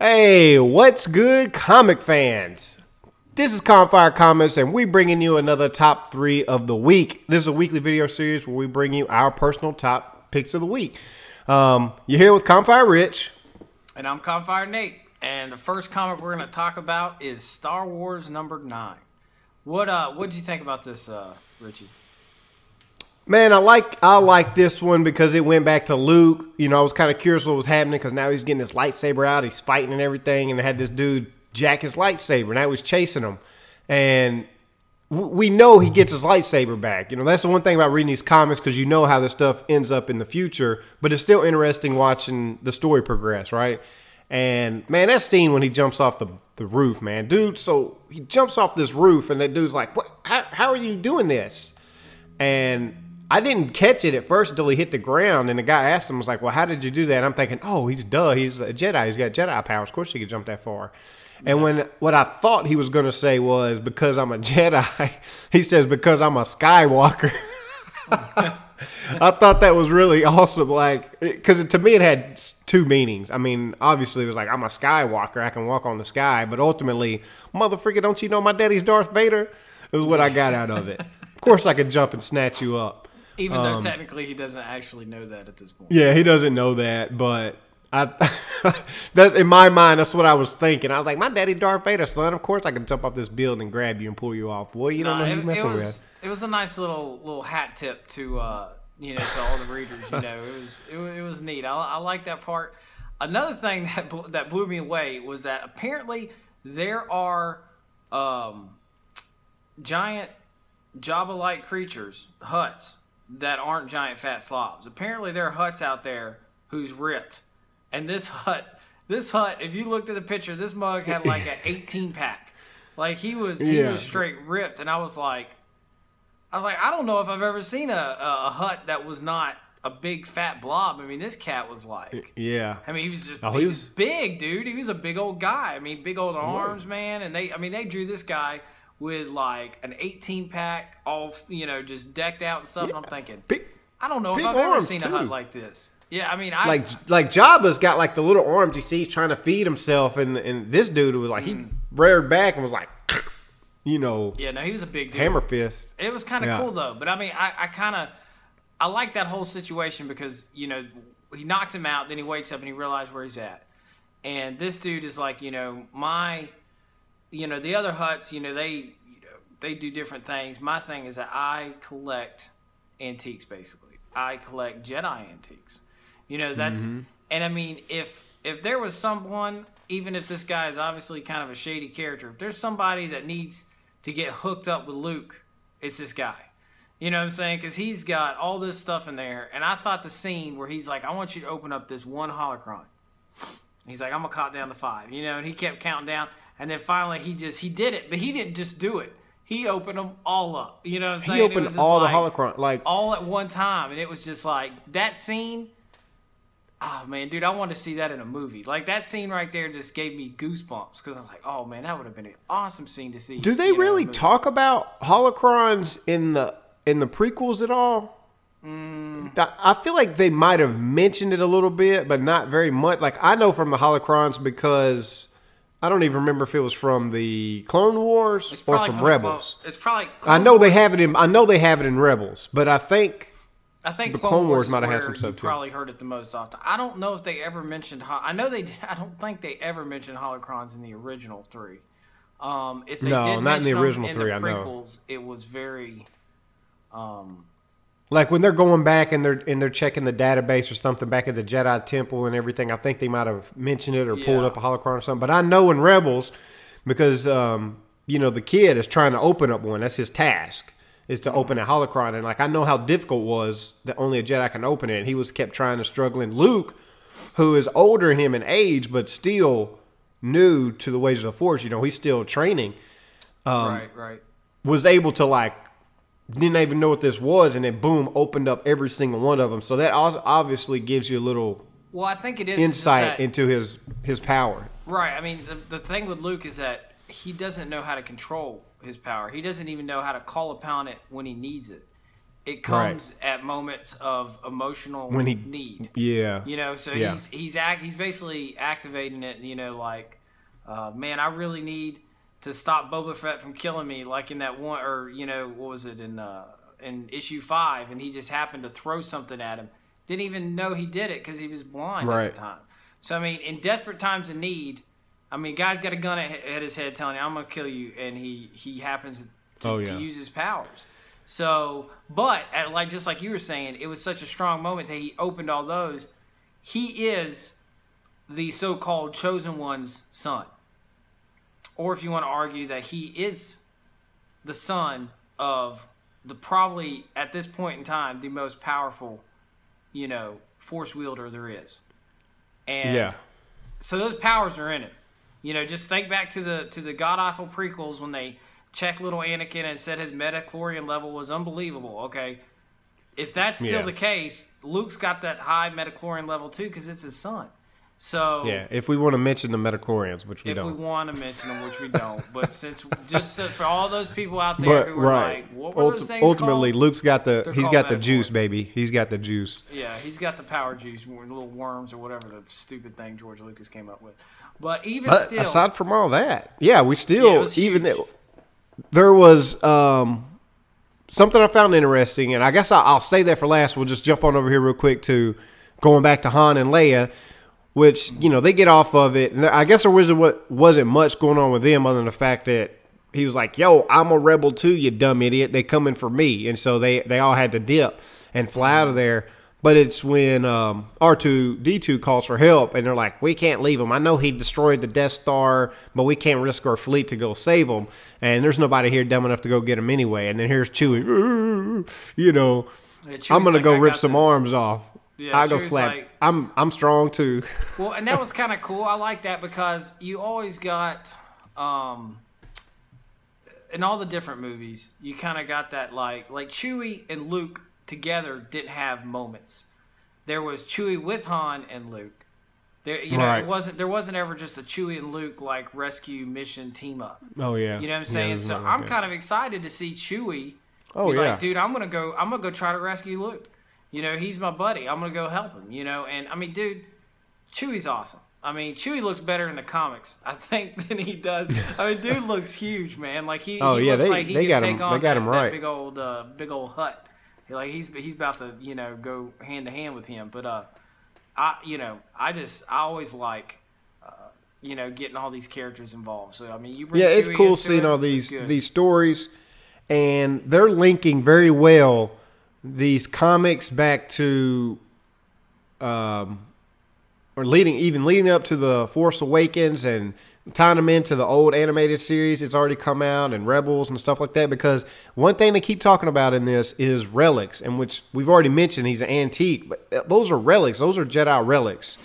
Hey, what's good, comic fans? This is Confire Comics, and we bringing you another top 3 of the week. This is a weekly video series where we bring you our personal top picks of the week. You're here with Confire Rich. And I'm Confire Nate. And the first comic we're going to talk about is Star Wars number 9. What'd you think about this, Richie? Man, I like this one because it went back to Luke. You know, I was kind of curious what was happening because now he's getting his lightsaber out. He's fighting and everything, and they had this dude jack his lightsaber. Now he's chasing him. And we know he gets his lightsaber back. You know, that's the one thing about reading these comics because you know how this stuff ends up in the future. But it's still interesting watching the story progress, right? And, man, that scene when he jumps off the roof, man. Dude, so he jumps off this roof, and that dude's like, "What? How are you doing this?" And I didn't catch it at first until he hit the ground, and the guy asked him, was like, "Well, how did you do that?" And I'm thinking, oh, he's a Jedi. He's got Jedi powers. Of course he could jump that far. And what I thought he was going to say was, because I'm a Jedi, he says, because I'm a Skywalker. I thought that was really awesome, like, because to me it had two meanings. I mean, obviously it was like, I'm a Skywalker, I can walk on the sky, but ultimately, motherfucker, don't you know my daddy's Darth Vader? It was what I got out of it. Of course I could jump and snatch you up. Even though technically he doesn't actually know that at this point. Yeah, he doesn't know that, but that in my mind, that's what I was thinking. I was like, my daddy Darth Vader, son. Of course I can jump off this building and grab you and pull you off. Boy, you don't know who you're messing with. It was a nice little hat tip to to all the readers. You know, it was neat. I like that part. Another thing that blew me away was that apparently there are giant Jabba-like creatures, huts, that aren't giant fat slobs. Apparently there are huts out there who's ripped. And this hut, if you looked at the picture, this mug had like an 18-pack. Like he was straight ripped. And I was like, I don't know if I've ever seen a hut that was not a big fat blob. I mean, this cat was like, yeah. I mean, he was just he was big, dude. He was a big old guy. I mean, big old arms, man. And they drew this guy with like an 18-pack, all just decked out and stuff. Yeah. And I'm thinking, I don't know if I've ever seen a hut like this. Yeah, I mean, like Jabba's got like the little arms you see he's trying to feed himself, and this dude was like he reared back and was like, Yeah, no, he was a big dude. Hammer fist. It was kind of cool though, but I mean, I like that whole situation because he knocks him out, then he wakes up and he realizes where he's at, and this dude is like, the other huts, they do different things. My thing is that I collect antiques, basically. I collect Jedi antiques. That's and I mean, if there was someone, even if this guy is obviously kind of a shady character, if there's somebody that needs to get hooked up with Luke, it's this guy. You know what I'm saying? Because he's got all this stuff in there, and I thought the scene where he's like, I want you to open up this one holocron. He's like, I'm gonna count down to 5, and he kept counting down. And then finally, he did it, but he didn't just do it. He opened them all up. You know what I'm saying? He opened all the holocron, like all at one time, and it was just like that scene. Oh man, dude, I wanted to see that in a movie. Like that scene right there just gave me goosebumps because I was like, oh man, that would have been an awesome scene to see. Do they really talk about holocrons in the prequels at all? I feel like they might have mentioned it a little bit, but not very much. Like I know from the holocrons because I don't even remember if it was from the Clone Wars or from Rebels. It's probably. I know they have it in. I know they have it in Rebels, but I think the Clone Wars might have had some stuff too. Probably heard it the most often. I don't know if they ever mentioned. I don't think they ever mentioned holocrons in the original 3. If they did not in the original in 3. The I know it was very. Like when they're going back and they're checking the database or something back at the Jedi Temple and everything, I think they might have mentioned it or pulled up a holocron or something. But I know in Rebels, because the kid is trying to open up one. That's his task, is to open a holocron. And like I know how difficult it was that only a Jedi can open it. And he kept trying to struggle. And Luke, who is older than him in age but still new to the ways of the Force, he's still training. Right. Was able to didn't even know what this was, and then boom, opened up every single one of them. So that obviously gives you a little I think it is insight into his power. Right. I mean, the thing with Luke is that he doesn't know how to control his power. He doesn't even know how to call upon it when he needs it. it comes at moments of emotional need. Yeah. You know, so he's basically activating it, you know, like, man, I really need to stop Boba Fett from killing me, like in that one, or, you know, what was it, in issue 5, and he just happened to throw something at him. Didn't even know he did it because he was blind at the time. So, I mean, in desperate times of need, I mean, guy's got a gun at his head telling you, I'm going to kill you, and he happens to use his powers. So, but just like you were saying, it was such a strong moment that he opened all those. He is the so-called chosen one's son. Or if you want to argue that he is the son of the probably, at this point in time, the most powerful, you know, force wielder there is. And so those powers are in him. You know, just think back to the god-awful prequels when they checked little Anakin and said his metachlorian level was unbelievable. Okay, if that's still the case, Luke's got that high metachlorian level too because it's his son. So if we want to mention the metachlorians, which we don't. If we want to mention them, which we don't. But since for all those people out there who are like, what were those things ultimately, called? Luke's got the juice, baby. He's got the juice. Yeah, he's got the power juice, little worms or whatever the stupid thing George Lucas came up with. But even still, aside from all that, we still there was something I found interesting, and I guess I'll say that for last. We'll just jump on over here real quick to going back to Han and Leia, which, you know, they get off of it. And I guess there wasn't much going on with them other than the fact that he was like, yo, I'm a rebel too, you dumb idiot. They coming for me. And so they all had to dip and fly out of there. But it's when R2-D2 calls for help, and they're like, we can't leave him. I know he destroyed the Death Star, but we can't risk our fleet to go save him. And there's nobody here dumb enough to go get him anyway. And then here's Chewie, you know, I'm going to go rip some arms off. Yeah, I go slap. Like, I'm strong too. Well, and that was kind of cool. I like that because you always got, in all the different movies, you kind of got that like Chewie and Luke together didn't have moments. There was Chewie with Han and Luke. There, you know, there wasn't ever just a Chewie and Luke like rescue mission team up. Oh yeah, you know what I'm saying. So I'm kind of excited to see Chewie. Like, dude, I'm gonna go try to rescue Luke. You know, he's my buddy. I'm gonna go help him. You know, and I mean, dude, Chewie's awesome. I mean, Chewie looks better in the comics, I think, than he does. I mean, dude looks huge, man. Like he looks like he can take on that big old hut. Like he's about to, you know, go hand to hand with him. But I always like you know, getting all these characters involved. So I mean, you bring Chewie it's cool seeing all these stories, and they're linking very well these comics back to or leading up to the Force Awakens and tying them into the old animated series. It's already come out, and Rebels and stuff like that, because one thing they keep talking about in this is relics, and which we've already mentioned he's an antique, but those are relics. Those are Jedi relics.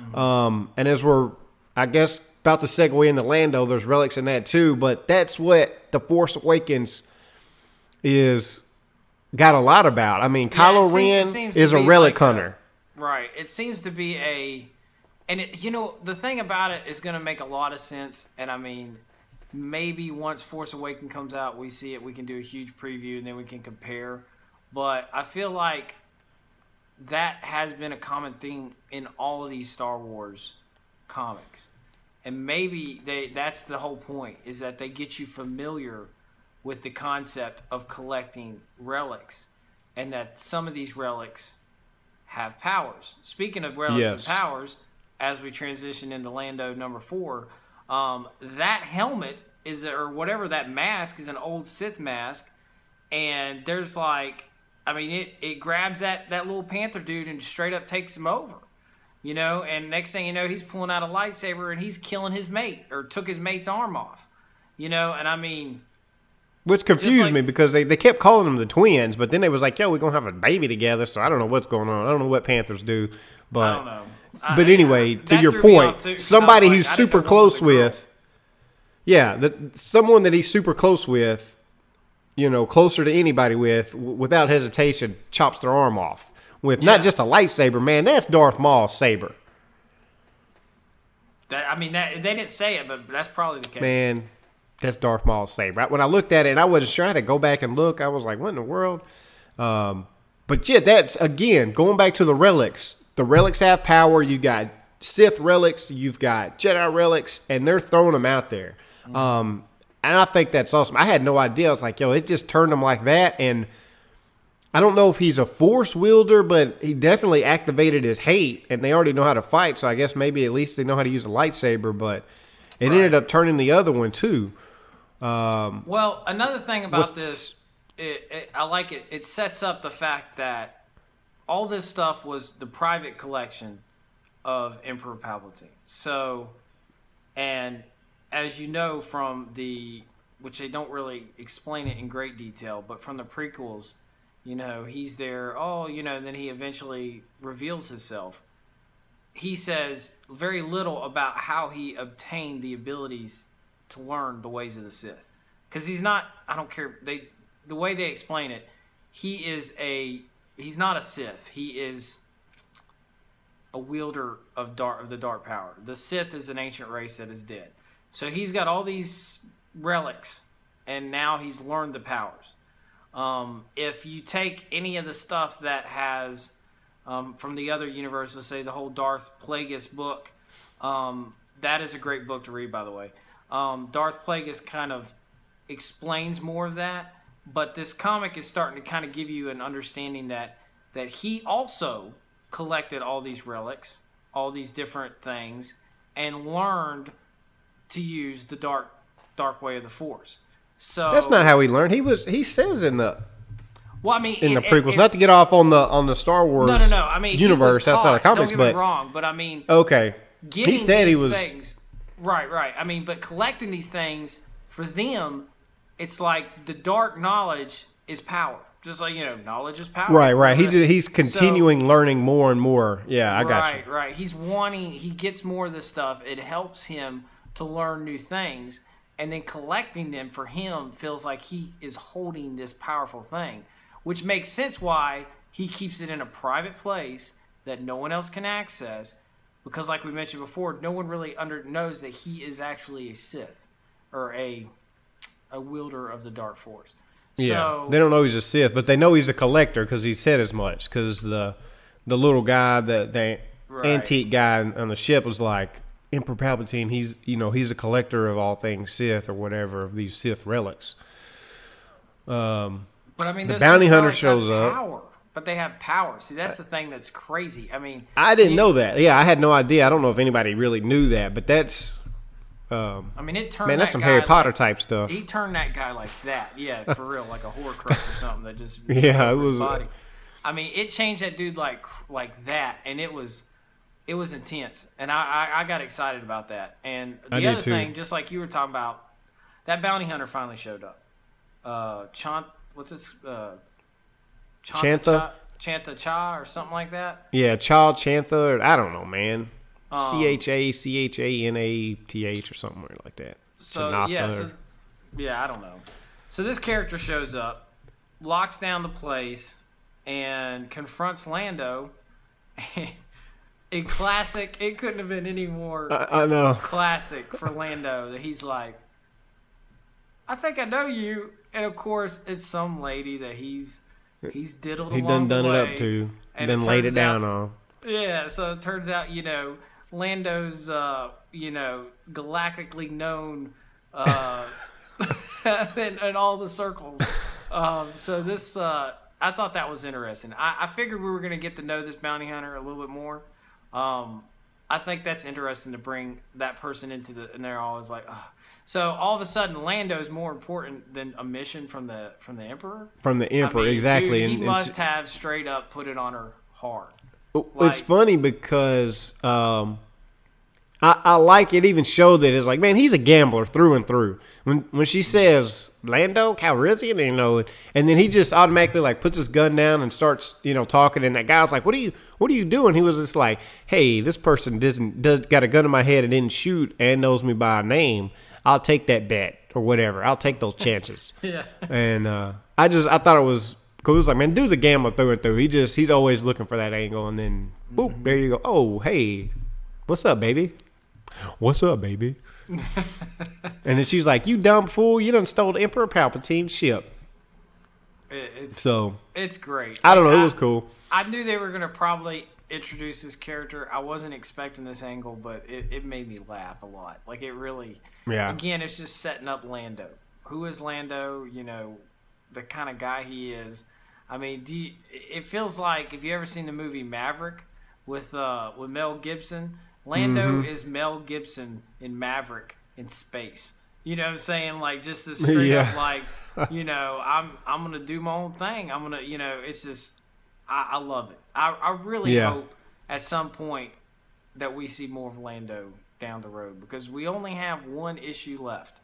Mm-hmm. And as we're, I guess, about to segue into Lando, there's relics in that too, but that's what the Force Awakens is got a lot about. I mean, Kylo Ren is a relic hunter. Right. It seems to be and it, you know, the thing about it is going to make a lot of sense. And I mean, maybe once Force Awakens comes out, we see it, we can do a huge preview and then we can compare. But I feel like that has been a common theme in all of these Star Wars comics. And maybe that's the whole point, is that they get you familiar with the concept of collecting relics, and that some of these relics have powers. Speaking of relics and powers, as we transition into Lando number 4, that helmet or whatever, that mask is an old Sith mask, and there's like, I mean, it grabs that little Panther dude and straight up takes him over, you know, and next thing you know, he's pulling out a lightsaber and he's killing his mate, or took his mate's arm off, you know, and I mean, which confused me because they kept calling them the twins, but then they was like, yo, we're going to have a baby together, so I don't know what's going on. I don't know what Panthers do. But, I don't know. But anyway, to your point, somebody who's super close with, someone that he's super close with, you know, closer to anybody with, without hesitation, chops their arm off. With not just a lightsaber, man, that's Darth Maul's saber. They didn't say it, but that's probably the case. Man, that's Darth Maul's saber. When I looked at it, and I wasn't sure, I had to go back and look. I was like, what in the world? But yeah, that's again going back to the relics. The relics have power. You got Sith relics, you've got Jedi relics, and they're throwing them out there. And I think that's awesome. I had no idea. I was like, yo, it just turned him like that. And I don't know if he's a force wielder, but he definitely activated his hate, and they already know how to fight. So I guess maybe at least they know how to use a lightsaber. But it ended up turning the other one too. Well, another thing about this, I like it. It sets up the fact that all this stuff was the private collection of Emperor Palpatine. So, and as you know from which they don't really explain it in great detail, but from the prequels, you know, he's there, and then he eventually reveals himself. He says very little about how he obtained the abilities to learn the ways of the Sith. Because he's not, I don't care, the way they explain it, he's not a Sith. He is a wielder of the dark power. The Sith is an ancient race that is dead. So he's got all these relics, and now he's learned the powers. If you take any of the stuff that has from the other universe, let's say the whole Darth Plagueis book, that is a great book to read, by the way. Darth Plagueis kind of explains more of that, but this comic is starting to kind of give you an understanding that he also collected all these relics, all these different things, and learned to use the dark way of the Force. So that's not how he learned. He says in the prequels, not to get off on the Star Wars no. I mean, universe outside of comics, don't get me wrong, but I mean, okay, he said he was things, right. I mean, but collecting these things for them, it's like the dark knowledge is power. Just like, knowledge is power. Right. He's continuing learning more and more. Yeah, I got you. Right. He gets more of this stuff. It helps him to learn new things. And then collecting them for him feels like he is holding this powerful thing, which makes sense why he keeps it in a private place that no one else can access. Because like we mentioned before, no one really knows that he is actually a Sith or a wielder of the Dark Force. Yeah, so, they don't know he's a Sith, but they know he's a collector because he said as much. Because the little guy, the antique guy on the ship was like, Emperor Palpatine, he's a collector of all things Sith or whatever, of these Sith relics. But I mean, the bounty hunter shows up. Power, but they have power. See, that's the thing that's crazy. I mean, I didn't know that. Yeah, I had no idea. I don't know if anybody really knew that, but that's. I mean, it turned. Man, that's some Harry Potter type stuff. He turned that guy like that. Yeah, for real, like a Horcrux or something that just. Yeah, it was. His body. I mean, it changed that dude like that, and it was intense, and I got excited about that. And the other thing, just like you were talking about, that bounty hunter finally showed up. What's his? Chanta Cha or something like that. Yeah, Chantha. I don't know, man. CHANATH or something like that. So I don't know. So this character shows up, locks down the place, and confronts Lando. In classic, it couldn't have been any more I know. Classic for Lando that he's like, I think I know you. And of course, it's some lady that he's diddled along the way. He done it up to. And then laid it down on. Yeah, so it turns out, Lando's, galactically known in all the circles. So this, I thought that was interesting. I figured we were going to get to know this bounty hunter a little bit more. I think that's interesting to bring that person into and they're always like, oh. So all of a sudden, Lando is more important than a mission from the Emperor. From the Emperor, exactly. Dude, he must have straight up put it on her hard. It's funny because I like it. Even showed that it's like, man, he's a gambler through and through. When she says Lando Calrissian, and then he just automatically like puts his gun down and starts talking, and that guy's like, what are you doing? He was just like, hey, this person got a gun in my head and didn't shoot and knows me by name. I'll take that bet or whatever. I'll take those chances. Yeah. And I thought it was cool. It was like, man, dude's a gambler through and through. He's always looking for that angle, and then boop, there you go. Oh, hey, what's up, baby? What's up, baby? And then she's like, you dumb fool, you done stole Emperor Palpatine's ship. It's great. I don't know. It was cool. I knew they were going to probably introduce this character. I wasn't expecting this angle, but it made me laugh a lot. Like, it really... Yeah. Again, it's just setting up Lando. Who is Lando? You know, the kind of guy he is. I mean, it feels like, if you ever seen the movie Maverick with Mel Gibson, Lando is Mel Gibson in Maverick in space. You know what I'm saying? Like, just this straight up, like, you know, I'm going to do my own thing. I'm going to, you know, it's just... I love it. I really hope at some point that we see more of Lando down the road, because we only have one issue left.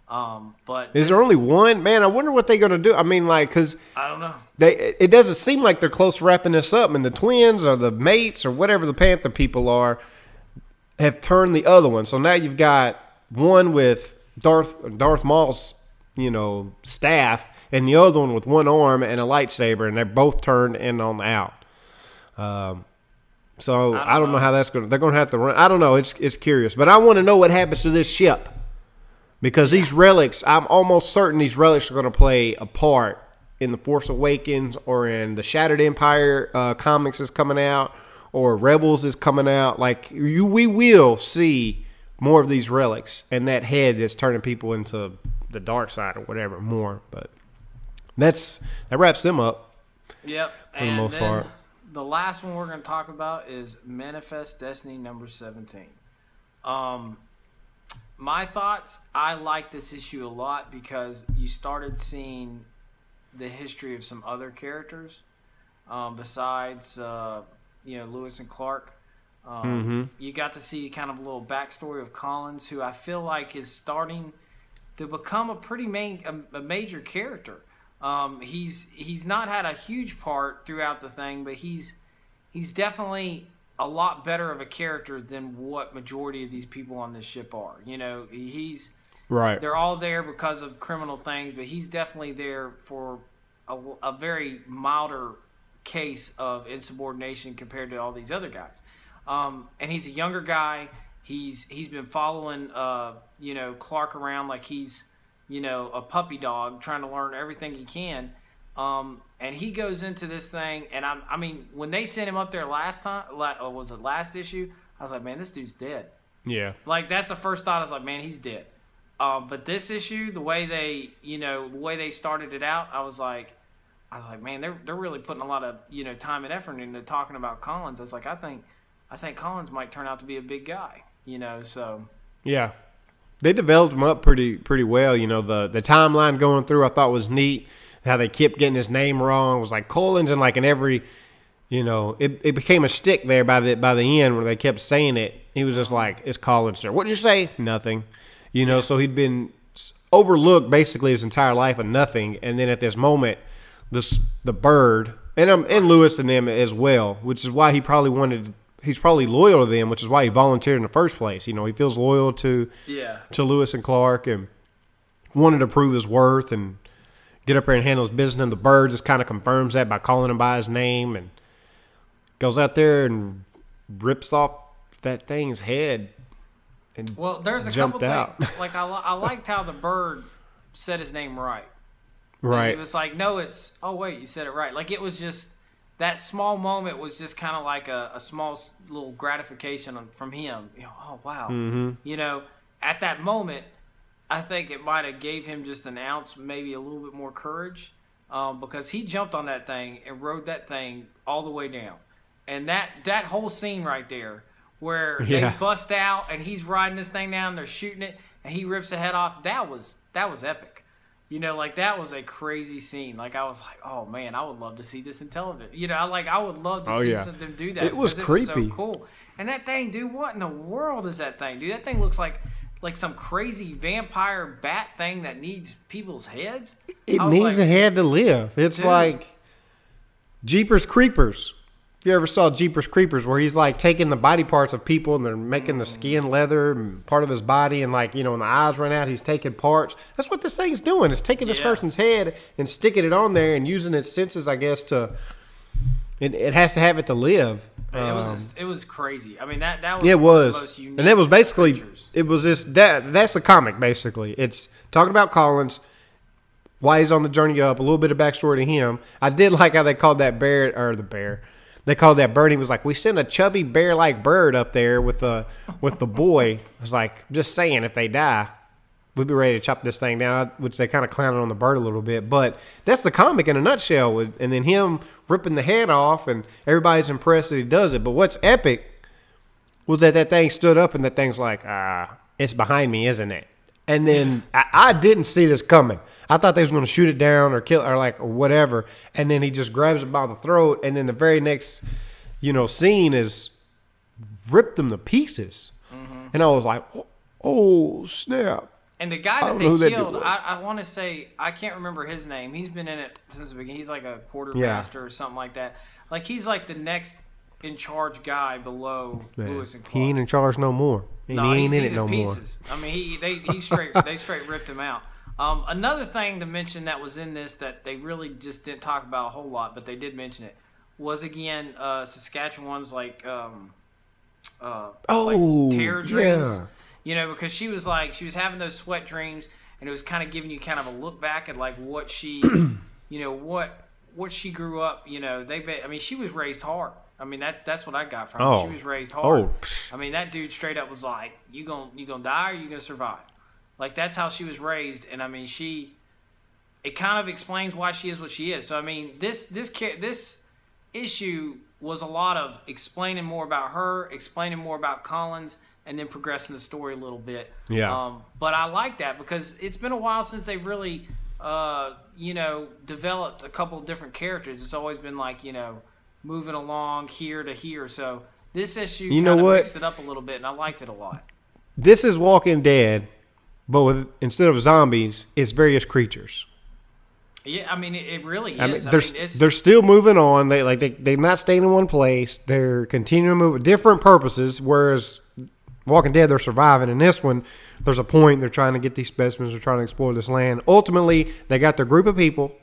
But is there only one? Man, I wonder what they're going to do. I mean, like, because I don't know. It doesn't seem like they're close to wrapping this up, and the twins or the mates or whatever the Panther people are have turned the other one. So now you've got one with Darth Maul's, you know, staff, and the other one with one arm and a lightsaber, and they're both turned in on the out. So I don't know how that's going to... They're going to have to run... I don't know. It's curious. But I want to know what happens to this ship. Because these relics... I'm almost certain these relics are going to play a part in The Force Awakens or in the Shattered Empire comics is coming out, or Rebels is coming out. Like, we will see more of these relics and that head that's turning people into the dark side or whatever more. But... that wraps them up. Yep. For the most part. The last one we're going to talk about is Manifest Destiny number 17. My thoughts, I like this issue a lot because you started seeing the history of some other characters besides, Lewis and Clark. You got to see kind of a little backstory of Collins, who I feel like is starting to become a major character. He's not had a huge part throughout the thing, but he's definitely a lot better of a character than what majority of these people on this ship are. You know, he's right. They're all there because of criminal things, but he's definitely there for a very milder case of insubordination compared to all these other guys. And he's a younger guy. He's been following Clark around like he's a puppy dog, trying to learn everything he can. And he goes into this thing, and I mean, when they sent him up there last time, or was it last issue? I was like, man, this dude's dead. Yeah. Like, that's the first thought. I was like, man, he's dead. But this issue, the way they started it out, I was like, man, they're really putting a lot of time and effort into talking about Collins. I was like, I think Collins might turn out to be a big guy. So yeah. They developed him up pretty well. The timeline going through I thought was neat. How they kept getting his name wrong. It was like Collins, and like in every, it became a shtick there by the end where they kept saying it. He was just like, it's Collins, sir. What'd you say? Nothing. So he'd been overlooked basically his entire life of nothing. And then at this moment, the bird, and Lewis and them as well, which is why he's probably loyal to them, which is why he volunteered in the first place. He feels loyal to Lewis and Clark and wanted to prove his worth and get up there and handle his business. And the bird just kind of confirms that by calling him by his name and goes out there and rips off that thing's head. And there's a couple things. Like, I liked how the bird said his name right. Right. It was like, no, oh, wait, you said it right. Like, it was just... That small moment was just kind of like a small little gratification from him. Oh, wow. Mm-hmm. At that moment, I think it might have gave him just an ounce, maybe a little bit more courage, because he jumped on that thing and rode that thing all the way down. And that whole scene right there where they bust out and he's riding this thing down, they're shooting it, and he rips the head off, that was epic. That was a crazy scene. Like, I was like, oh, man, I would love to see this in television. I would love to see them do that. It was creepy. It was so cool. And that thing, dude, what in the world is that thing? Dude, that thing looks like some crazy vampire bat thing that needs people's heads. It needs a head to live. It's like Jeepers Creepers. If you ever saw Jeepers Creepers, where he's like taking the body parts of people and they're making the skin leather and part of his body, and when the eyes run out, he's taking parts. That's what this thing's doing. It's taking this person's head and sticking it on there and using its senses, I guess, to. It has to have it to live. It was crazy. I mean, that was it was the most unique, and it was basically creatures. It was this that's the comic basically. It's talking about Collins why he's on the journey up, a little bit of backstory to him. I did like how they called that bear. They called that bird. He was like, we sent a chubby bear-like bird up there with the boy. I was like, just saying, if they die, we'd be ready to chop this thing down, which they kind of clowned on the bird a little bit. But that's the comic in a nutshell. And then him ripping the head off, and everybody's impressed that he does it. But what's epic was that thing stood up, and that thing's like, it's behind me, isn't it? And then I didn't see this coming. I thought they was going to shoot it down or kill or whatever. And then he just grabs it by the throat. And then the very next, scene is ripped them to pieces. Mm-hmm. And I was like, oh, snap. And the guy that they killed, I want to say, I can't remember his name. He's been in it since the beginning. He's like a quartermaster or something like that. Like, he's like the next in charge guy below Lewis and Clark. He ain't in charge no more. And he ain't in it no pieces. More. I mean, they straight ripped him out. Another thing to mention that was in this that they really just didn't talk about a whole lot, but they did mention it, was again Saskatchewan's like terror dreams. Yeah. Because she was having those sweat dreams, and it was kind of giving you kind of a look back at like what she, what she grew up. She was raised hard. I mean, that's what I got from her. She was raised hard. I mean, that dude straight up was like, you gonna die or you gonna survive? Like, that's how she was raised. And I mean, it kind of explains why she is what she is. So I mean, this issue was a lot of explaining more about her, explaining more about Collins, and then progressing the story a little bit. Yeah. But I like that because it's been a while since they've really, developed a couple of different characters. It's always been like, moving along here to here. So this issue kind of mixed it up a little bit, and I liked it a lot. This is Walking Dead, but instead of zombies, it's various creatures. Yeah, I mean, it really is. They're still moving on. They're not staying in one place. They're continuing to move at different purposes, whereas Walking Dead, they're surviving. In this one, there's a point. They're trying to get these specimens. They're trying to explore this land. Ultimately, they got their group of people.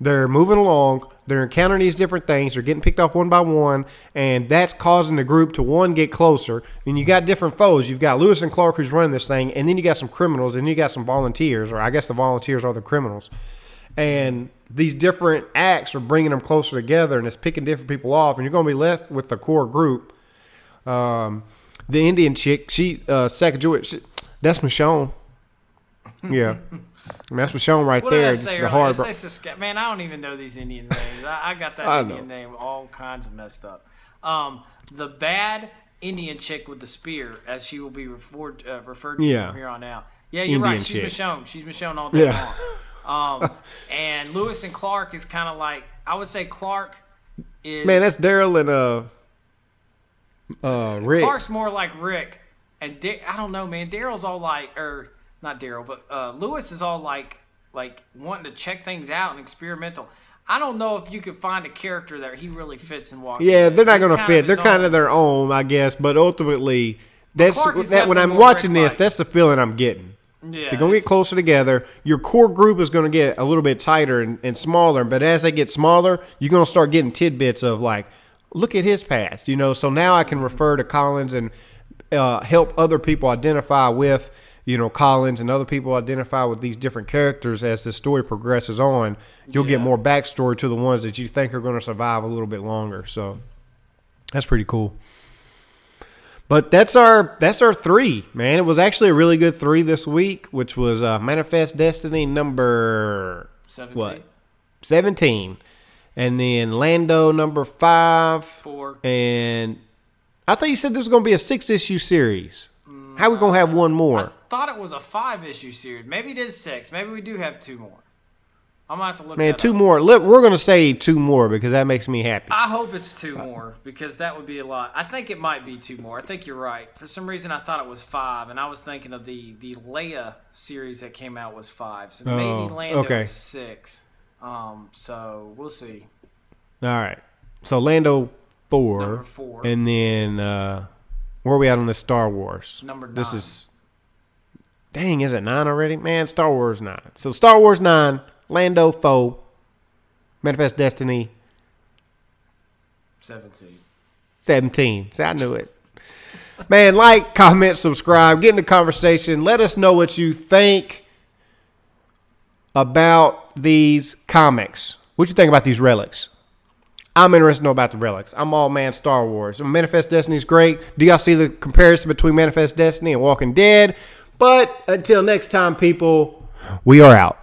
They're moving along. They're encountering these different things. They're getting picked off one by one, and that's causing the group to, one, get closer. And you got different foes. You've got Lewis and Clark who's running this thing, and then you got some criminals, and you got some volunteers, or I guess the volunteers are the criminals. And these different acts are bringing them closer together, and it's picking different people off, and you're going to be left with the core group. The Indian chick, that's Michonne. Yeah. I mean, that's Michonne right what there. Did I say man, I don't even know these Indian names. I got that Indian name all kinds of messed up. The bad Indian chick with the spear, as she will be referred to from here on out. Yeah, you're Indian right. She's Michonne. She's Michonne all day long. And Lewis and Clark is kind of like, I would say Clark is... Man, that's Daryl and Rick. Clark's more like Rick. And I don't know, man. Daryl's all like... Not Daryl, but Lewis is all like wanting to check things out and experimental. I don't know if you could find a character that he really fits in Walking Dead. Yeah, they're not going to fit. They're kind of their own, I guess. But ultimately, when I'm watching this, that's the feeling I'm getting. Yeah, they're going to get closer together. Your core group is going to get a little bit tighter and smaller. But as they get smaller, you're going to start getting tidbits of like, look at his past. So now I can refer to Collins and help other people identify with Collins, and other people identify with these different characters as the story progresses on. You'll get more backstory to the ones that you think are going to survive a little bit longer. So that's pretty cool. But that's our 3, man. It was actually a really good 3 this week, which was Manifest Destiny number 17. And then Lando number 5. 4. And I thought you said there was going to be a 6-issue series. How are we going to have one more? I thought it was a 5-issue series. Maybe it is 6. Maybe we do have 2 more. I'm going to have to look at it. Man, 2 more. Look, we're going to say 2 more because that makes me happy. I hope it's 2 more because that would be a lot. I think it might be 2 more. I think you're right. For some reason, I thought it was 5, and I was thinking of the Leia series that came out was 5. So maybe Lando is 6. So we'll see. All right. So Lando 4. Number 4. And then... where are we at on this Star Wars? Number 9. This is... Dang, is it 9 already? Man, Star Wars 9. So Star Wars 9, Lando 4, Manifest Destiny 17. See, I knew it. Man, like, comment, subscribe, get in the conversation. Let us know what you think. about these comics. What you think about these relics? I'm interested to know about the relics. I'm all man Star Wars. Manifest Destiny is great. Do y'all see the comparison between Manifest Destiny and Walking Dead? But until next time, people, we are out.